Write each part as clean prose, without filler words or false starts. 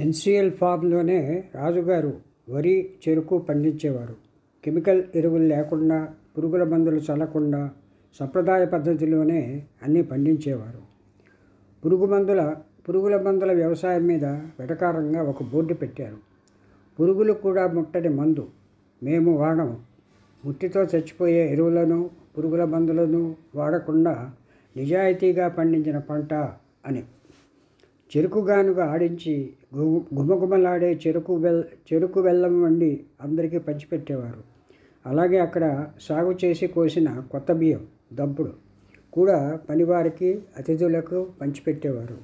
NCL ఫామ్లోనే రాజుగారు వరి, చెరుకు పండించేవారు. కెమికల్ ఎరువులు లేకుండా, పురుగుల మందులు చల్లకుండా సంప్రదాయ పద్ధతిలోనే అన్నీ పండించేవారు. పురుగుల మందుల వ్యవసాయం మీద వెటకారంగా ఒక బోర్డు పెట్టారు. పురుగులు కూడా ముట్టని మందు మేము వాడము. ముట్టితో చచ్చిపోయే ఎరువులను, పురుగుల మందులను వాడకుండా నిజాయితీగా పండించిన పంట అని. చెరుకుగానుగా ఆడించి గుమగుమలాడే చెరుకు బెల్లం వండి అందరికీ పంచిపెట్టేవారు. అలాగే అక్కడ సాగు చేసి కోసిన కొత్త బియ్యం దంపుడు కూడా పనివారికి, అతిథులకు పంచిపెట్టేవారు.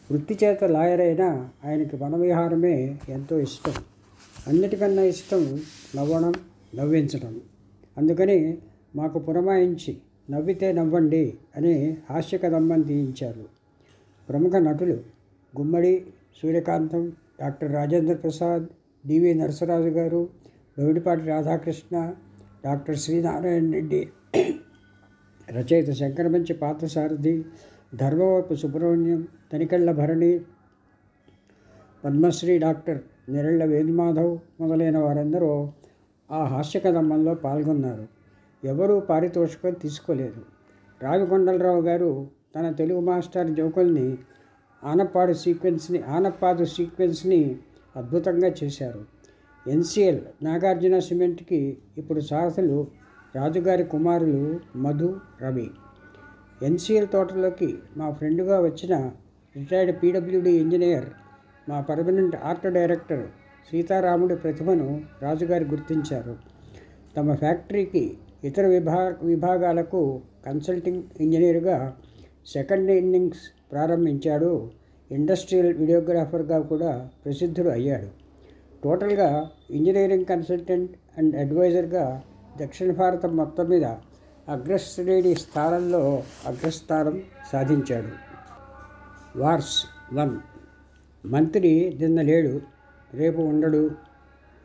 వృత్తి చేత లాయర్ అయినా ఆయనకి వనవిహారమే ఎంతో ఇష్టం. అన్నిటికన్నా ఇష్టం నవ్వడం, నవ్వించడం. అందుకని మాకు పురమాయించి నవ్వితే నవ్వండి అని హాస్యకథమ్మని తీయించారు. ప్రముఖ నటులు గుమ్మడి సూర్యకాంతం, డాక్టర్ రాజేంద్ర ప్రసాద్, డివి నరసరాజు గారు, లవిడిపాటి రాధాకృష్ణ, డాక్టర్ శ్రీనారాయణ రెడ్డి, రచయిత శంకరమంచి పార్థసారథి, ధర్మవరపు సుబ్రహ్మణ్యం, తనికెళ్ల భరణి, పద్మశ్రీ డాక్టర్ నిరెళ్ల వేణుమాధవ్ మొదలైన వారందరూ ఆ హాస్యకథమ్మంలో పాల్గొన్నారు. ఎవరూ పారితోషికం తీసుకోలేదు. రావికొండలరావు గారు తన తెలుగు మాస్టర్ జోకుల్ని ఆనప్పాదు సీక్వెన్స్ని అద్భుతంగా చేశారు. ఎన్సిఎల్ నాగార్జున సిమెంట్కి ఇప్పుడు సారథులు రాజుగారి కుమారులు మధు, రవి. ఎన్సిఎల్ తోటలోకి మా ఫ్రెండ్గా వచ్చిన రిటైర్డ్ పీడబ్ల్యూడీ ఇంజనీర్, మా పర్మనెంట్ ఆర్ట్ డైరెక్టర్ సీతారాముడి ప్రతిభను రాజుగారి గుర్తించారు. తమ ఫ్యాక్టరీకి ఇతర విభాగాలకు కన్సల్టింగ్ ఇంజనీర్గా సెకండ్ ఇన్నింగ్స్ ప్రారంభించాడు. ఇండస్ట్రియల్ వీడియోగ్రాఫర్గా కూడా ప్రసిద్ధుడు అయ్యాడు. టోటల్గా ఇంజనీరింగ్ కన్సల్టెంట్ అండ్ అడ్వైజర్గా దక్షిణ భారతం మొత్తం మీద అగ్రశ్రేణి స్థానంలో అగ్రస్థానం సాధించాడు. వార్స్ 1. మంత్రి నిన్న లేడు, రేపు ఉండడు,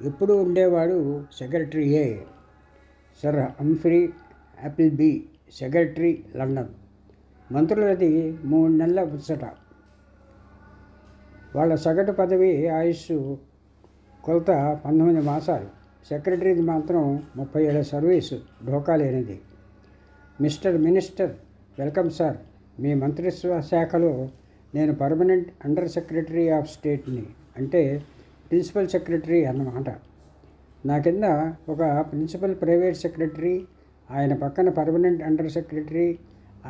ఎప్పుడు ఉండేవాడు సెక్రటరీయే. Sir Humphrey Appleby, secretary, London. మంత్రులది 3 నెలల ముచ్చట. వాళ్ళ సగటు పదవి ఆయుస్సు కొలత 19 మాసాలు. సెక్రటరీది మాత్రం 30 ఏళ్ల సర్వీసు, ఢోకా లేనిది. Mister minister, welcome sir. మీ మంత్రిత్వ శాఖలో నేను పర్మనెంట్ అండర్ సెక్రటరీ ఆఫ్ స్టేట్ని, అంటే ప్రిన్సిపల్ సెక్రటరీ అన్నమాట. నా కింద ఒక ప్రిన్సిపల్ ప్రైవేట్ సెక్రటరీ, ఆయన పక్కన పర్మనెంట్ అండర్ సెక్రటరీ,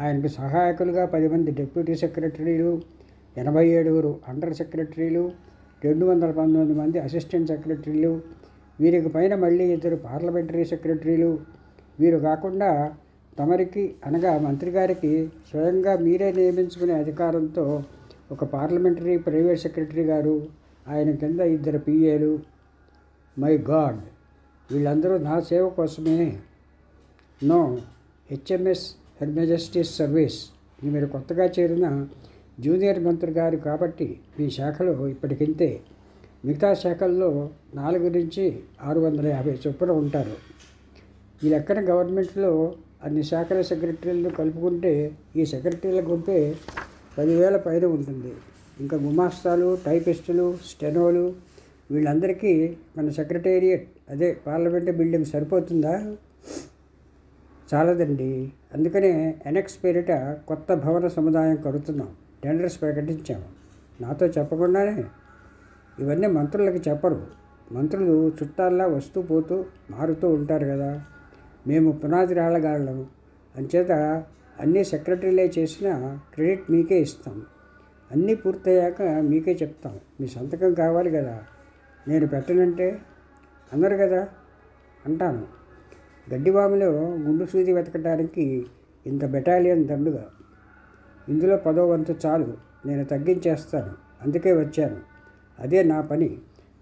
ఆయనకు సహాయకులుగా 10 మంది డిప్యూటీ సెక్రటరీలు, 87 అండర్ సెక్రటరీలు, 219 మంది అసిస్టెంట్ సెక్రటరీలు, వీరికి పైన మళ్ళీ 2 పార్లమెంటరీ సెక్రటరీలు. వీరు కాకుండా తమరికి అనగా మంత్రి గారికి స్వయంగా మీరే నియమించుకునే అధికారంతో ఒక పార్లమెంటరీ ప్రైవేట్ సెక్రటరీ గారు, ఆయన కింద 2 పిఏలు. మై గాడ్, వీళ్ళందరూ నా సేవ కోసమే. No, HMS her majesty's service. మీరు కొత్తగా చేరిన జూనియర్ మంత్రి గారు కాబట్టి మీ శాఖలో ఇప్పటికింతే. మిగతా శాఖల్లో 400 నుంచి 650 చొప్పున ఉంటారు. ఈ లెక్కన గవర్నమెంట్లో అన్ని శాఖల సెక్రటరీలను కలుపుకుంటే ఈ సెక్రటరీల గుంపే 10,000 పైన ఉంటుంది. ఇంకా గుమాస్తాలు, టైపిస్టులు, స్టెనోలు, వీళ్ళందరికీ మన సెక్రటేరియట్, అదే పార్లమెంటు బిల్డింగ్ సరిపోతుందా? చాలదండి. అందుకనే ఎనెక్స్ పేరిట కొత్త భవన సముదాయం కడుతున్నాం. టెండర్స్ ప్రకటించాము. నాతో చెప్పకుండానే. ఇవన్నీ మంత్రులకి చెప్పరు. మంత్రులు చుట్టాల్లా వస్తూ పోతూ మారుతూ ఉంటారు కదా. మేము పునాది రాళ్ళగాళ్ళం. అంచేత అన్నీ సెక్రటరీలే చేసిన క్రెడిట్ మీకే ఇస్తాం. అన్నీ పూర్తయ్యాక మీకే చెప్తాం. మీ సంతకం కావాలి కదా. నేను పెట్టనంటే అన్నారు కదా అంటాను. గడ్డివాములో గుండు సూది వెతకడానికి ఇంత బెటాలియన్ దండుగా. ఇందులో 10వ వంతు చాలు, నేను తగ్గించేస్తాను. అందుకే వచ్చాను. అదే నా పని.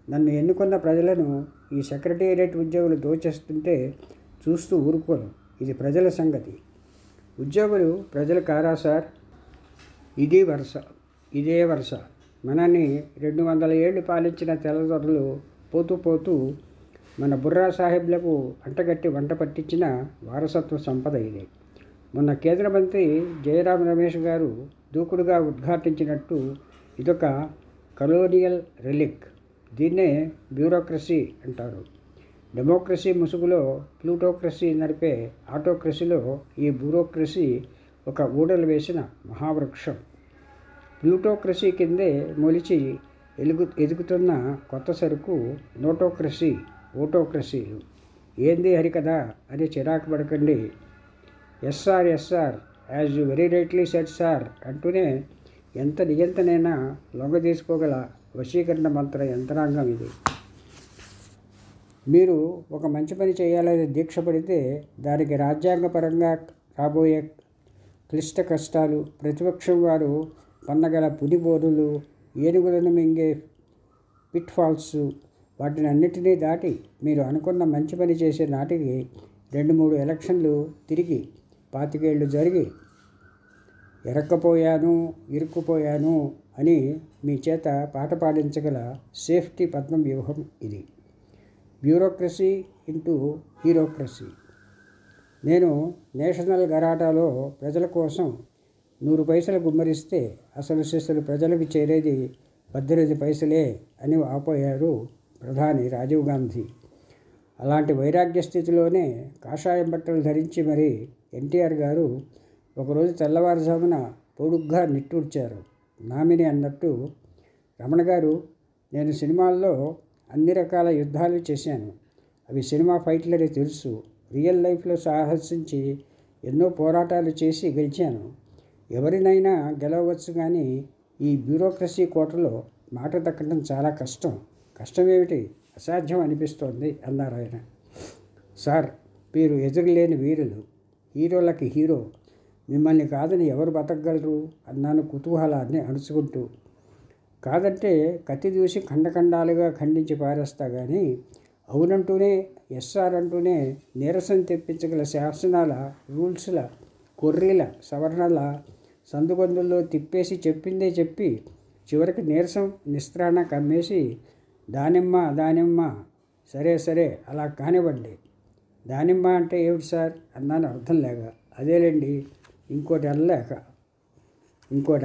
నన్ను ఎన్నుకున్న ప్రజలను ఈ సెక్రటేరియట్ ఉద్యోగులు దోచేస్తుంటే చూస్తూ ఊరుకోను. ఇది ప్రజల సంగతి. ఉద్యోగులు ప్రజలు కారా సార్? ఇదే వరుస. మనని 200 ఏళ్ళు పాలించిన తెల్లదొరలు పోతూ పోతూ మన బుర్రా సాహెబ్లకు అంటగట్టి వంట పట్టించిన వారసత్వ సంపద ఇది. మొన్న కేంద్ర మంత్రి జయరాం రమేష్ గారు దూకుడుగా ఉద్ఘాటించినట్టు ఇదొక కలోనియల్ రెలిక్. దీన్నే బ్యూరోక్రసీ అంటారు. డెమోక్రసీ ముసుగులో ప్లూటోక్రసీ నడిపే ఆటోక్రసీలో ఈ బ్యూరోక్రసీ ఒక ఊడలు వేసిన మహావృక్షం. ప్లూటోక్రసీ కిందే మొలిచి ఎదుగుతున్న కొత్త సరుకు నోటోక్రసీ, ఓటోక్రసీలు. ఏంది హరికథ అని చిరాకు పడకండి. SR SR as you very rightly said sir అంటూనే ఎంత నియంతనైనా లొంగ తీసుకోగల వశీకరణ మంత్ర యంత్రాంగం ఇది. మీరు ఒక మంచి పని చేయాలని దీక్ష పడితే దానికి రాజ్యాంగపరంగా రాబోయే క్లిష్ట కష్టాలు, ప్రతిపక్షం వారు పన్నగల పులిబోధులు, ఏనుగులను మింగే పిట్ఫాల్స్, వాటిని అన్నిటినీ దాటి మీరు అనుకున్న మంచి పని చేసే నాటికి 2-3 ఎలక్షన్లు తిరిగి 25 ఏళ్ళు జరిగి ఇరుక్కుపోయాను అని మీ చేత పాట పాడించగల సేఫ్టీ పద్మం వ్యూహం ఇది. Bureaucracy into herocracy. నేను నేషనల్ గరాటాలో ప్రజల కోసం 100 పైసలు గుమ్మరిస్తే అసలు శిశులు ప్రజలకు చేరేది 18 పైసలే అని ఆపోయారు ప్రధాని రాజీవ్ గాంధీ. అలాంటి వైరాగ్య స్థితిలోనే కాషాయం బట్టలు ధరించి మరి ఎన్టీఆర్ గారు ఒకరోజు తెల్లవారుజామున పొడుగ్గా నిట్టూర్చారు. నామిని అన్నట్టు, రమణ గారు, నేను సినిమాల్లో అన్ని రకాల యుద్ధాలు చేశాను. అవి సినిమా ఫైట్లని తెలుసు. రియల్ లైఫ్లో సాహసించి ఎన్నో పోరాటాలు చేసి గెలిచాను. ఎవరినైనా గెలవచ్చు, కానీ ఈ బ్యూరోక్రసీ కోటలో మాట దక్కడం చాలా కష్టం. కష్టమేమిటి, అసాధ్యం అనిపిస్తోంది అన్నారు ఆయన. సార్, మీరు ఎదురులేని వీరులు, హీరోలకి హీరో. మిమ్మల్ని కాదని ఎవరు బతకగలరు అన్నాను కుతూహలాన్ని అణుచుకుంటూ. కాదంటే కత్తి దూసి ఖండఖండాలుగా ఖండించి పారేస్తా, కానీ అవునంటూనే, ఎస్ఆర్ అంటూనే నీరసం తెప్పించగల శాసనాల, రూల్స్ల, కొర్రీల, సవరణల సందుగొందుల్లో తిప్పేసి చెప్పిందే చెప్పి చివరికి నీరసం నిస్త్రాణ కమ్మేసి దానిమ్మ సరే అలా కానివ్వండి. దానిమ్మ అంటే ఏమిటి సార్ అన్నాను అర్థం లేక. అదేలేండి, ఇంకోటి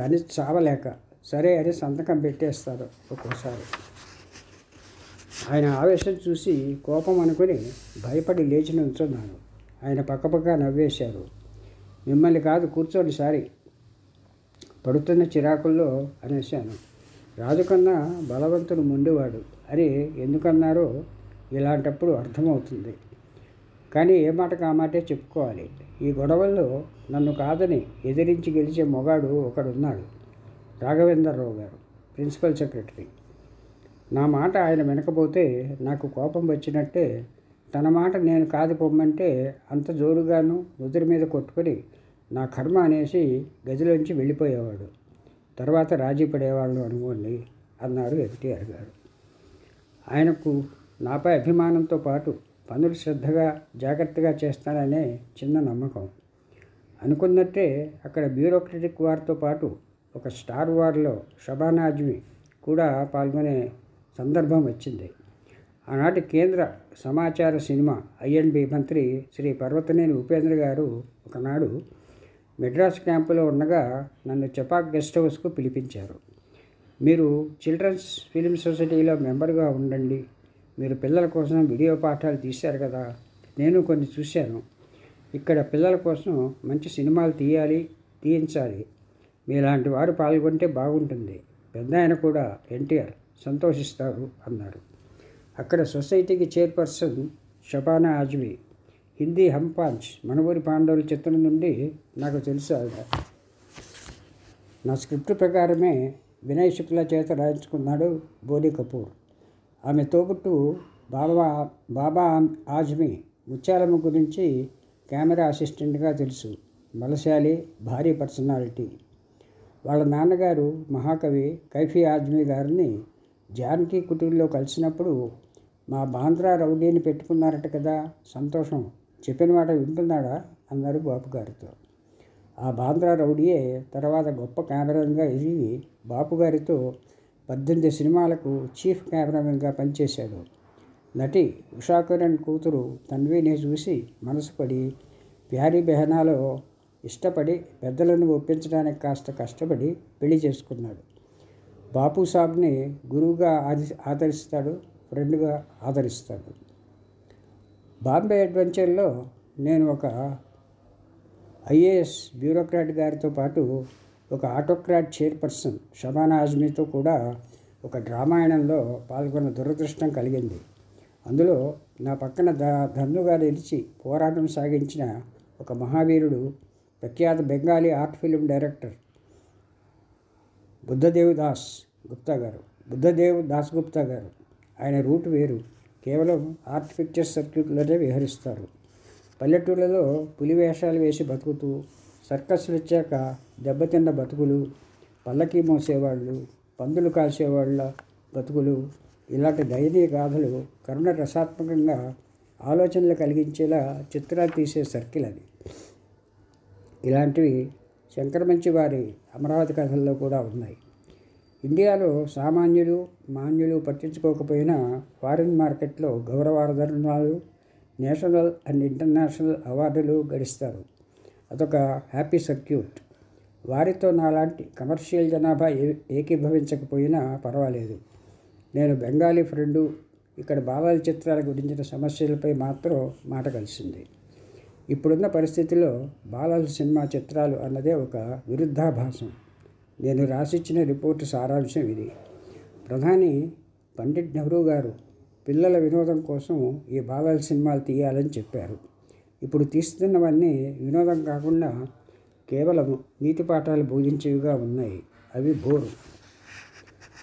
అని చావలేక సరే అని సంతకం పెట్టేస్తారు ఒక్కోసారి. ఆయన ఆవేశం చూసి కోపం అనుకుని భయపడి లేచి నుంచున్నాను. ఆయన పక్కపక్క నవ్వేశారు. మిమ్మల్ని కాదు, కూర్చోండి సారి, పడుతున్న చిరాకుల్లో అనేశాను. రాజు కన్నా బలవంతుడు మొండివాడు అని ఎందుకన్నారో ఇలాంటప్పుడు అర్థమవుతుంది. కానీ ఏ మాటకు ఆ మాటే చెప్పుకోవాలి. ఈ గొడవల్లో నన్ను కాదని ఎదిరించి గెలిచే మొగాడు ఒకడున్నాడు, రాఘవేంద్రరావు గారు, ప్రిన్సిపల్ సెక్రటరీ. నా మాట ఆయన వినకపోతే నాకు కోపం వచ్చినట్టే. తన మాట నేను కాదు పొమ్మంటే అంత జోరుగాను నుదురు మీద కొట్టుకొని నా కర్మ అనేసి గదిలోంచి వెళ్ళిపోయేవాడు. తర్వాత రాజీ పడేవాళ్ళు అనుకోండి అన్నారు ఎన్టీఆర్ గారు. ఆయనకు నాపై అభిమానంతో పాటు పనులు శ్రద్ధగా జాగ్రత్తగా చేస్తాననే చిన్న నమ్మకం. అనుకున్నట్టే అక్కడ బ్యూరోక్రటిక్ వార్తో పాటు ఒక స్టార్ వార్లో షబానా ఆజ్మీ కూడా పాల్గొనే సందర్భం వచ్చింది. ఆనాటి కేంద్ర సమాచార సినిమా I&B మంత్రి శ్రీ పర్వతనేని ఉపేంద్ర గారు ఒకనాడు మెడ్రాస్ క్యాంపులో ఉండగా నన్ను చెపాక్ గెస్ట్ హౌస్కు పిలిపించారు. మీరు చిల్డ్రన్స్ ఫిల్మ్ సొసైటీలో మెంబర్గా ఉండండి. మీరు పిల్లల కోసం వీడియో పాఠాలు తీశారు కదా, నేను కొన్ని చూశాను. ఇక్కడ పిల్లల కోసం మంచి సినిమాలు తీయించాలి. మీలాంటి వారు పాల్గొంటే బాగుంటుంది. పెద్ద ఆయన కూడా ఎన్టీఆర్ సంతోషిస్తారు అన్నారు. అక్కడ సొసైటీకి చైర్పర్సన్ షబానా ఆజ్మీ. హిందీ హమ్ పాంచ్, మనవూరి పాండవుల చిత్రం నుండి నాకు తెలుసు ఆవిడ. నా స్క్రిప్ట్ ప్రకారమే వినయ్ శుక్లా చేత రాయించుకున్నాడు బోనీ కపూర్. ఆమె తోబుట్టు బాబా ఆజ్మీ ముత్యాలమ్మ గురించి కెమెరా అసిస్టెంట్గా తెలుసు. బలశాలి, భారీ పర్సనాలిటీ. వాళ్ళ నాన్నగారు మహాకవి కైఫీ ఆజ్మీ గారిని జానకి కుటీర్లో కలిసినప్పుడు మా బాంద్రా రౌడీని పెట్టుకున్నారట కదా, సంతోషం, చెప్పిన మాట వింటున్నాడా అన్నారు బాపు గారితో. ఆ బాంద్రా రౌడీయే తర్వాత గొప్ప కెమెరామెన్గా ఎదిగి బాపు గారితో 18 సినిమాలకు చీఫ్ కెమెరామెన్గా పనిచేశాడు. నటి ఉషా కిరణ్ కూతురు తన్వీని చూసి మనసుపడి ప్యారీ బెహనాలో ఇష్టపడి పెద్దలను ఒప్పించడానికి కాస్త కష్టపడి పెళ్లి చేసుకున్నాడు. బాపు సాబ్ని గురువుగా ఆదరిస్తాడు, ఫ్రెండ్గా ఆదరిస్తాడు. బాంబే అడ్వెంచర్లో నేను ఒక ఐఏఎస్ బ్యూరోక్రాట్ గారితో పాటు ఒక ఆటోక్రాట్ చైర్పర్సన్ షబానా ఆజ్మీతో కూడా ఒక డ్రామాయణంలో పాల్గొన్న దురదృష్టం కలిగింది. అందులో నా పక్కన దందుగా నిలిచి పోరాటం సాగించిన ఒక మహావీరుడు, ప్రఖ్యాత Bengali art film director Buddhadev Das Gupta గారు. ఆయన రూట్ వేరు. కేవలం ఆర్ట్ పిక్చర్ సర్క్యూట్లోనే విహరిస్తారు. పల్లెటూళ్ళలో పులి వేషాలు వేసి బతుకుతూ, సర్కస్లు వచ్చాక దెబ్బతిన్న బతుకులు, పల్లకీ మోసేవాళ్ళు, పందులు కాల్చేవాళ్ళ బతుకులు, ఇలాంటి దయనీయ గాథలు కరుణ రసాత్మకంగా ఆలోచనలు కలిగించేలా చిత్రాలు తీసే సర్కిల్ అది. ఇలాంటివి శంకరమంచి వారి అమరావతి కథల్లో కూడా ఉన్నాయి. ఇండియాలో సామాన్యులు మాన్యులు పట్టించుకోకపోయినా ఫారిన్ మార్కెట్లో గౌరవార్ధనాలు, నేషనల్ అండ్ ఇంటర్నేషనల్ అవార్డులు గడిస్తారు. అదొక హ్యాపీ సర్క్యూట్. వారితో నాలాంటి కమర్షియల్ జనాభా ఏకీభవించకపోయినా పర్వాలేదు. నేను బెంగాలీ ఫ్రెండు. ఇక్కడ బాలల చిత్రాల గురించిన సమస్యలపై మాత్రం మాట కలిసింది. ఇప్పుడున్న పరిస్థితిలో బాలల సినిమా చిత్రాలు అన్నదే ఒక విరుద్ధాభాసం. నేను రాసిచ్చిన రిపోర్టు సారాంశం ఇది. ప్రధాని పండిట్ నెహ్రూ గారు పిల్లల వినోదం కోసం ఈ బాలల సినిమాలు తీయాలని చెప్పారు. ఇప్పుడు తీస్తున్నవన్నీ వినోదం కాకుండా కేవలం నీతి పాఠాలు బోధించేవిగా ఉన్నాయి. అవి బోరు.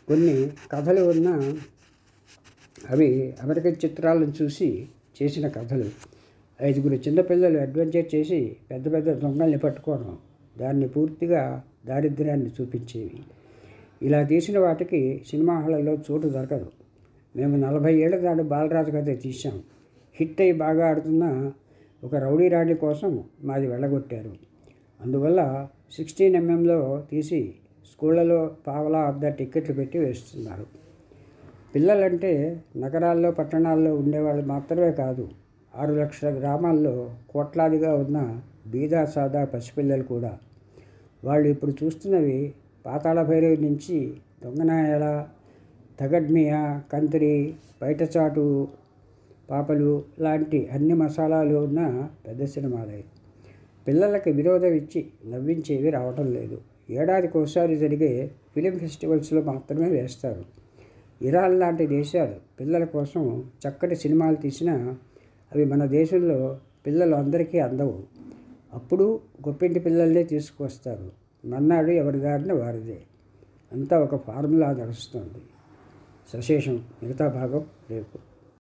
కొన్ని కథలు ఉన్నా అవి అమెరికన్ చిత్రాలను చూసి చేసిన కథలు. 5 చిన్నపిల్లలు అడ్వెంచర్ చేసి పెద్ద పెద్ద దొంగల్ని పట్టుకోవడం, దాన్ని పూర్తిగా దారిద్ర్యాన్ని చూపించేవి. ఇలా తీసిన వాటికి సినిమా హాళ్ళలో చోటు దొరకదు. మేము 40 ఏళ్ల దాటి బాలరాజు కథ తీశాం. హిట్ అయి బాగా ఆడుతున్న ఒక రౌడీ రాణి కోసం మాది వెళ్ళగొట్టారు. అందువల్ల 16mm తీసి స్కూళ్ళలో పావలా అర్ధ టిక్కెట్లు పెట్టి వేస్తున్నారు. పిల్లలంటే నగరాల్లో పట్టణాల్లో ఉండేవాళ్ళు మాత్రమే కాదు, 6 లక్షల గ్రామాల్లో కోట్లాదిగా ఉన్న బీదా సాదా పసిపిల్లలు కూడా. వాళ్ళు ఇప్పుడు చూస్తున్నవి పాతాళ భైరవి నుంచి దొంగనాయాల, తగడ్మియా, కంత్రి, బయటచాటు పాపలు లాంటి అన్ని మసాలాలు ఉన్న పెద్ద సినిమాలే. పిల్లలకి వినోదం ఇచ్చి నవ్వించేవి రావటం లేదు. ఏడాదికోసారి జరిగే ఫిలిం ఫెస్టివల్స్లో మాత్రమే వేస్తారు. ఇరాన్ లాంటి దేశాలు పిల్లల కోసం చక్కటి సినిమాలు తీసినా అవి మన దేశంలో పిల్లలు అందరికీ అందవు. అప్పుడు గొప్పింటి పిల్లల్నే తీసుకొస్తారు. మన్నాడు ఎవరి దారిన వారిదే. అంతా ఒక ఫార్ములా నడుస్తుంది. సశేషం. మిగతా భాగం రేపు.